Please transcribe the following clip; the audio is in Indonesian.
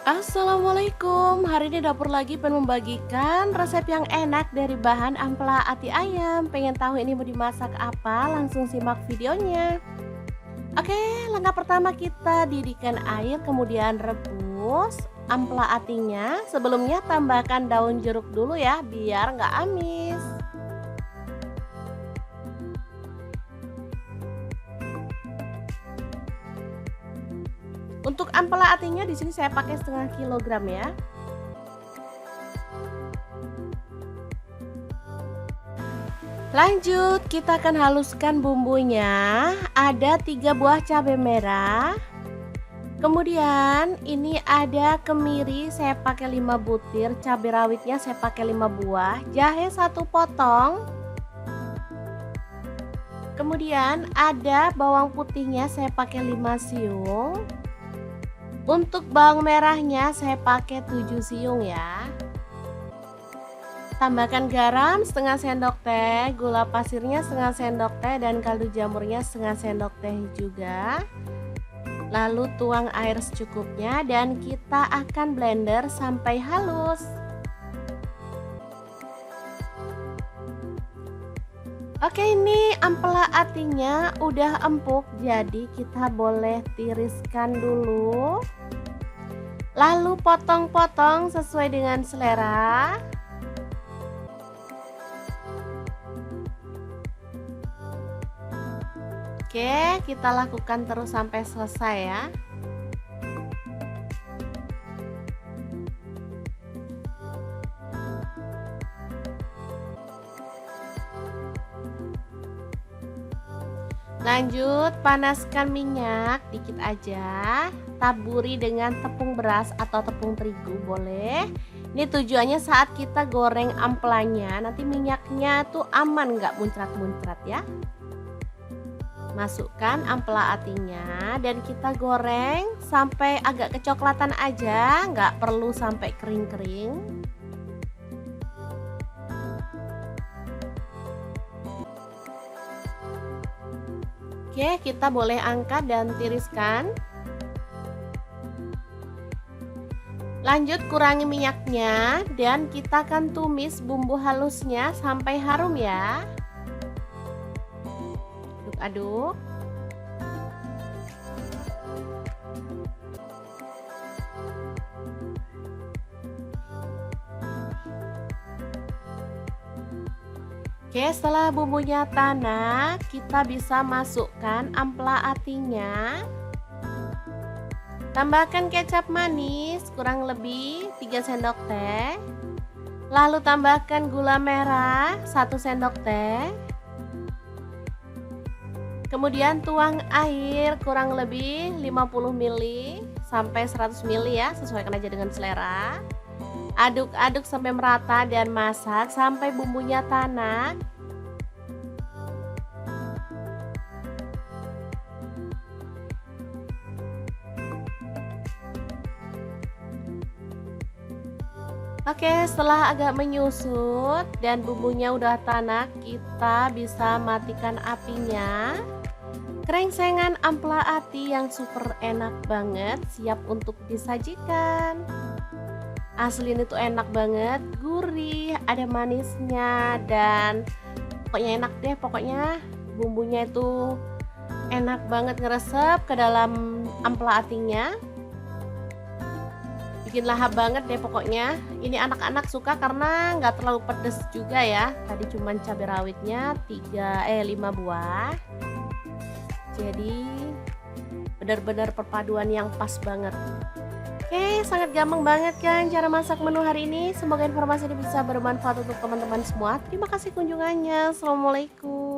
Assalamualaikum, hari ini dapur lagi pengen membagikan resep yang enak dari bahan ampela ati ayam. Pengen tahu ini mau dimasak apa? Langsung simak videonya. Oke, langkah pertama kita didihkan air kemudian rebus ampela atinya. Sebelumnya tambahkan daun jeruk dulu ya biar nggak amis. Untuk ampela atinya di sini saya pakai setengah kilogram ya. Lanjut, kita akan haluskan bumbunya. Ada 3 buah cabai merah. Kemudian ini ada kemiri, saya pakai 5 butir, cabai rawitnya saya pakai 5 buah, jahe 1 potong. Kemudian ada bawang putihnya saya pakai 5 siung. Untuk bawang merahnya saya pakai 7 siung ya. Tambahkan garam setengah sendok teh, gula pasirnya setengah sendok teh, dan kaldu jamurnya setengah sendok teh juga. Lalu tuang air secukupnya dan kita akan blender sampai halus. Oke, ini ampela atinya udah empuk, jadi kita boleh tiriskan dulu. Lalu potong-potong sesuai dengan selera. Oke, kita lakukan terus sampai selesai ya. Lanjut, panaskan minyak dikit aja. Taburi dengan tepung beras atau tepung terigu boleh. Ini tujuannya saat kita goreng ampelanya, nanti minyaknya tuh aman, nggak muncrat-muncrat ya. Masukkan ampela atinya dan kita goreng sampai agak kecoklatan aja, nggak perlu sampai kering-kering. Oke, kita boleh angkat dan tiriskan. Lanjut, kurangi minyaknya dan kita akan tumis bumbu halusnya sampai harum ya. Aduk-aduk. Oke, setelah bumbunya tanak, kita bisa masukkan ampela atinya. Tambahkan kecap manis kurang lebih 3 sendok teh. Lalu tambahkan gula merah 1 sendok teh. Kemudian tuang air kurang lebih 50 ml sampai 100 ml ya, sesuaikan aja dengan selera. Aduk-aduk sampai merata dan masak sampai bumbunya tanak. Oke, setelah agak menyusut dan bumbunya udah tanak, kita bisa matikan apinya. Krengsengan ampela ati yang super enak banget siap untuk disajikan. Asli ini tuh enak banget, gurih, ada manisnya, dan pokoknya enak deh. Pokoknya bumbunya itu enak banget ngeresep ke dalam ampela atinya. Bikin lahap banget deh pokoknya. Ini anak-anak suka karena nggak terlalu pedes juga ya. Tadi cuman cabai rawitnya 5 buah. Jadi benar-benar perpaduan yang pas banget. Oke, sangat gampang banget kan cara masak menu hari ini. Semoga informasi ini bisa bermanfaat untuk teman-teman semua. Terima kasih kunjungannya. Assalamualaikum.